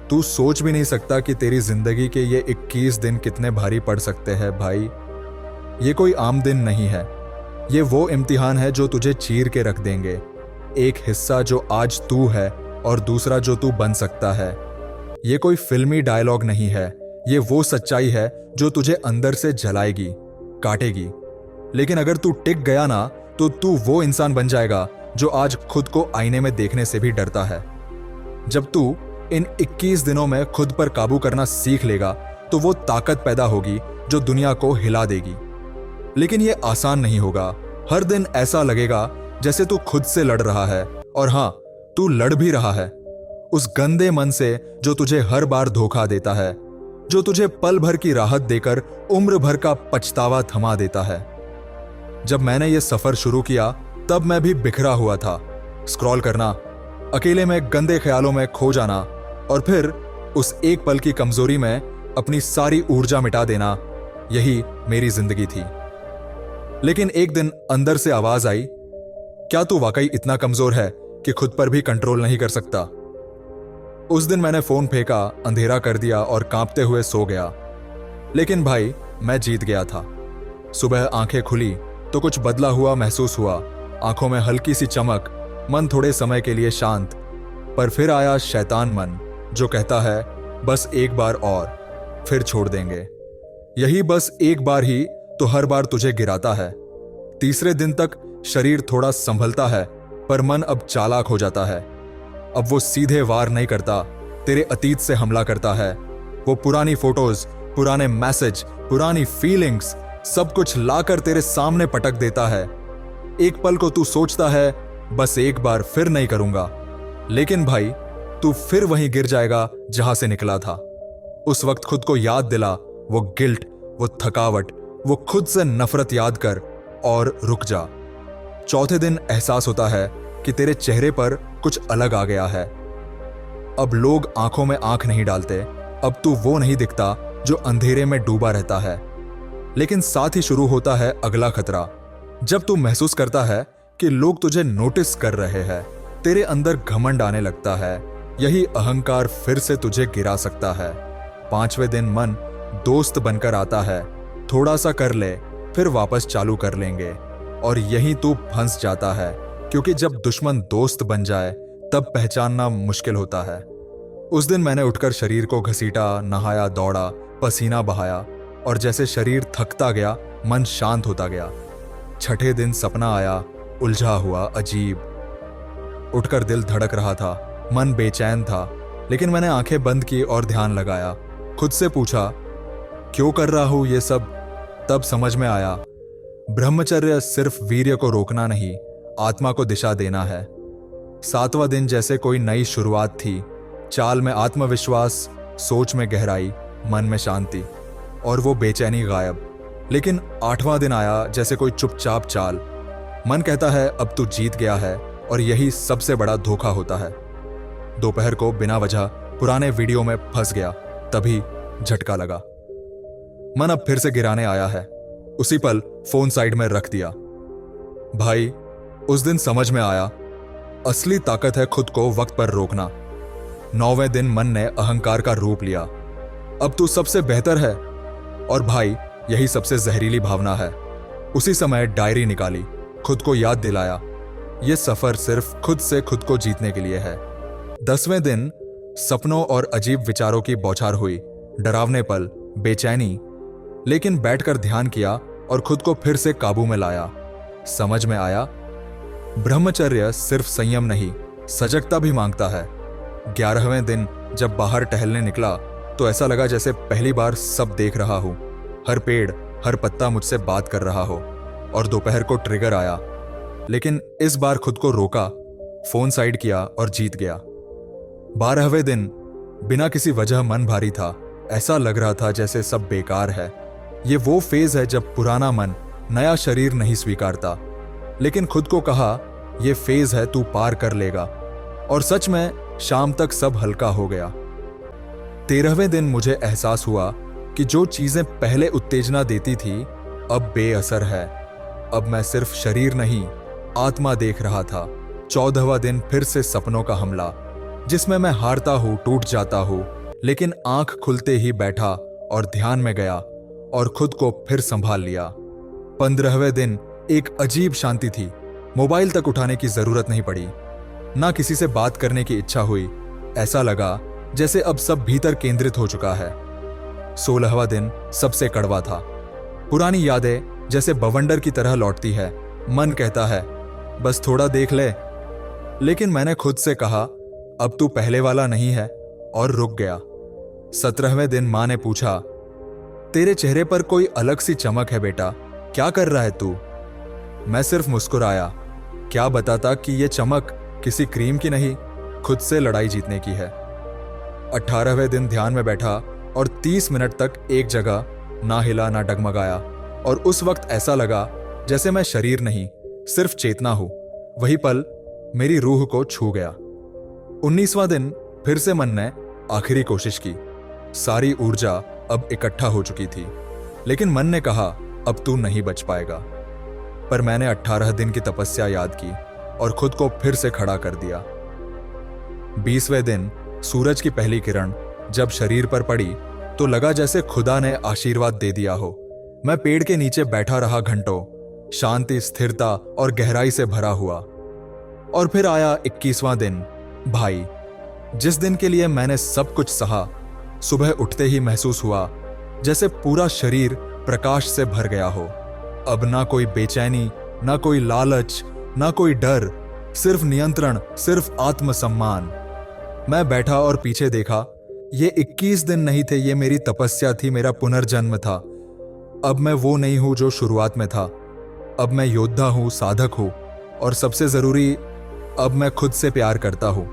तू सोच भी नहीं सकता कि तेरी जिंदगी के ये 21 दिन कितने भारी पड़ सकते हैं भाई। ये कोई आम दिन नहीं है, ये वो इम्तिहान है जो तुझे चीर के रख देंगे। एक हिस्सा जो आज तू है और दूसरा जो तू बन सकता है। ये कोई फिल्मी डायलॉग नहीं है, ये वो सच्चाई है जो तुझे अंदर से जलाएगी, काटेगी। लेकिन अगर तू टिक गया ना, तो तू वो इंसान बन जाएगा जो आज खुद को आईने में देखने से भी डरता है। जब तू इन 21 दिनों में खुद पर काबू करना सीख लेगा, तो वो ताकत पैदा होगी जो दुनिया को हिला देगी। लेकिन ये आसान नहीं होगा। हर दिन ऐसा लगेगा जैसे तू खुद से लड़ रहा है, और हां, तू लड़ भी रहा है उस गंदे मन से जो तुझे हर बार धोखा देता है, जो तुझे पल भर की राहत देकर उम्र भर का पछतावा थमा देता है। जब मैंने ये सफर शुरू किया, तब मैं भी बिखरा हुआ था। स्क्रॉल करना, अकेले में गंदे ख्यालों में खो जाना, और फिर उस एक पल की कमजोरी में अपनी सारी ऊर्जा मिटा देना, यही मेरी जिंदगी थी। लेकिन एक दिन अंदर से आवाज आई, क्या तू वाकई इतना कमजोर है कि खुद पर भी कंट्रोल नहीं कर सकता? उस दिन मैंने फोन फेंका, अंधेरा कर दिया और कांपते हुए सो गया। लेकिन भाई, मैं जीत गया था। सुबह आंखें खुली तो कुछ बदला हुआ महसूस हुआ। आंखों में हल्की सी चमक, मन थोड़े समय के लिए शांत। पर फिर आया शैतान मन, जो कहता है बस एक बार और, फिर छोड़ देंगे। यही बस एक बार ही तो हर बार तुझे गिराता है। तीसरे दिन तक शरीर थोड़ा संभलता है, पर मन अब चालाक हो जाता है। अब वो सीधे वार नहीं करता, तेरे अतीत से हमला करता है। वो पुरानी फोटोज, पुराने मैसेज, पुरानी फीलिंग्स, सब कुछ लाकर तेरे सामने पटक देता है। एक पल को तू सोचता है बस एक बार, फिर नहीं करूंगा। लेकिन भाई, तू फिर वहीं गिर जाएगा जहां से निकला था। उस वक्त खुद को याद दिला, वो गिल्ट, वो थकावट, वो खुद से नफरत याद कर और रुक जा। चौथे दिन एहसास होता है कि तेरे चेहरे पर कुछ अलग आ गया है। अब लोग आंखों में आंख नहीं डालते। अब तू वो नहीं दिखता जो अंधेरे में डूबा रहता है। लेकिन साथ ही शुरू होता है अगला खतरा। जब तू महसूस करता है कि लोग तुझे नोटिस कर रहे हैं, तेरे अंदर घमंड आने लगता है। यही अहंकार फिर से तुझे गिरा सकता है। पांचवें दिन मन दोस्त बनकर आता है, थोड़ा सा कर ले, फिर वापस चालू कर लेंगे। और यहीं तू फंस जाता है, क्योंकि जब दुश्मन दोस्त बन जाए तब पहचानना मुश्किल होता है। उस दिन मैंने उठकर शरीर को घसीटा, नहाया, दौड़ा, पसीना बहाया, और जैसे शरीर थकता गया, मन शांत होता गया। छठे दिन सपना आया, उलझा हुआ, अजीब। उठकर दिल धड़क रहा था, मन बेचैन था। लेकिन मैंने आंखें बंद की और ध्यान लगाया। खुद से पूछा, क्यों कर रहा हूं ये सब? तब समझ में आया, ब्रह्मचर्य सिर्फ वीर्य को रोकना नहीं, आत्मा को दिशा देना है। सातवां दिन जैसे कोई नई शुरुआत थी। चाल में आत्मविश्वास, सोच में गहराई, मन में शांति, और वो बेचैनी गायब। लेकिन आठवां दिन आया जैसे कोई चुपचाप चाल। मन कहता है अब तू जीत गया है, और यही सबसे बड़ा धोखा होता है। दोपहर को बिना वजह पुराने वीडियो में फंस गया, तभी झटका लगा। मन अब फिर से गिराने आया है। उसी पल फोन साइड में रख दिया। भाई, उस दिन समझ में आया, असली ताकत है खुद को वक्त पर रोकना। 9वें दिन मन ने अहंकार का रूप लिया। अब तू सबसे बेहतर है, और भाई यही सबसे जहरीली भावना है। उसी समय डायरी निकाली, खुद को याद दिलाया, यह सफर सिर्फ खुद से खुद को जीतने के लिए है। 10वें दिन सपनों और अजीब विचारों की बौछार हुई, डरावने पल, बेचैनी। लेकिन बैठकर ध्यान किया और खुद को फिर से काबू में लाया। समझ में आया, ब्रह्मचर्य सिर्फ संयम नहीं, सजगता भी मांगता है। 11वें दिन जब बाहर टहलने निकला तो ऐसा लगा जैसे पहली बार सब देख रहा हूं, हर पेड़, हर पत्ता मुझसे बात कर रहा हो। और दोपहर को ट्रिगर आया, लेकिन इस बार खुद को रोका, फोन साइड किया और जीत गया। 12वें दिन बिना किसी वजह मन भारी था। ऐसा लग रहा था जैसे सब बेकार है। ये वो फेज है जब पुराना मन नया शरीर नहीं स्वीकारता। लेकिन खुद को कहा, ये फेज है, तू पार कर लेगा। और सच में शाम तक सब हल्का हो गया। 13वें दिन मुझे एहसास हुआ कि जो चीजें पहले उत्तेजना देती थी, अब बेअसर है। अब मैं सिर्फ शरीर नहीं, आत्मा देख रहा था। 14वां दिन फिर से सपनों का हमला। जिसमें मैं हारता हूँ, टूट जाता हूँ, लेकिन आंख खुलते ही बैठा और ध्यान में गया और खुद को फिर संभाल लिया। 15वें दिन एक अजीब शांति थी। मोबाइल तक उठाने की जरूरत नहीं पड़ी, ना किसी से बात करने की इच्छा हुई। ऐसा लगा जैसे अब सब भीतर केंद्रित हो चुका है। 16वां दिन सबसे कड़वा था। पुरानी यादें जैसे बवंडर की तरह लौटती है। मन कहता है बस थोड़ा देख ले, लेकिन मैंने खुद से कहा अब तू पहले वाला नहीं है, और रुक गया। 17वें दिन मां ने पूछा, तेरे चेहरे पर कोई अलग सी चमक है बेटा, क्या कर रहा है तू? मैं सिर्फ मुस्कुराया। क्या बताता कि यह चमक किसी क्रीम की नहीं, खुद से लड़ाई जीतने की है। 18वें दिन ध्यान में बैठा और 30 मिनट तक एक जगह ना हिला ना डगमगाया, और उस वक्त ऐसा लगा जैसे मैं शरीर नहीं, सिर्फ चेतना हूं। वही पल मेरी रूह को छू गया। 19वां दिन फिर से मन ने आखिरी कोशिश की। सारी ऊर्जा अब इकट्ठा हो चुकी थी, लेकिन मन ने कहा अब तू नहीं बच पाएगा। पर मैंने 18 दिन की तपस्या याद की और खुद को फिर से खड़ा कर दिया। 20वें दिन सूरज की पहली किरण जब शरीर पर पड़ी तो लगा जैसे खुदा ने आशीर्वाद दे दिया हो। मैं पेड़ के नीचे बैठा रहा घंटों, शांति, स्थिरता और गहराई से भरा हुआ। और फिर आया 21वां दिन, भाई, जिस दिन के लिए मैंने सब कुछ सहा। सुबह उठते ही महसूस हुआ जैसे पूरा शरीर प्रकाश से भर गया हो। अब ना कोई बेचैनी, ना कोई लालच, ना कोई डर, सिर्फ नियंत्रण, सिर्फ आत्मसम्मान। मैं बैठा और पीछे देखा। ये 21 दिन नहीं थे, ये मेरी तपस्या थी, मेरा पुनर्जन्म था। अब मैं वो नहीं हूं जो शुरुआत में था। अब मैं योद्धा हूं, साधक हूं, और सबसे जरूरी, अब मैं खुद से प्यार करता हूं।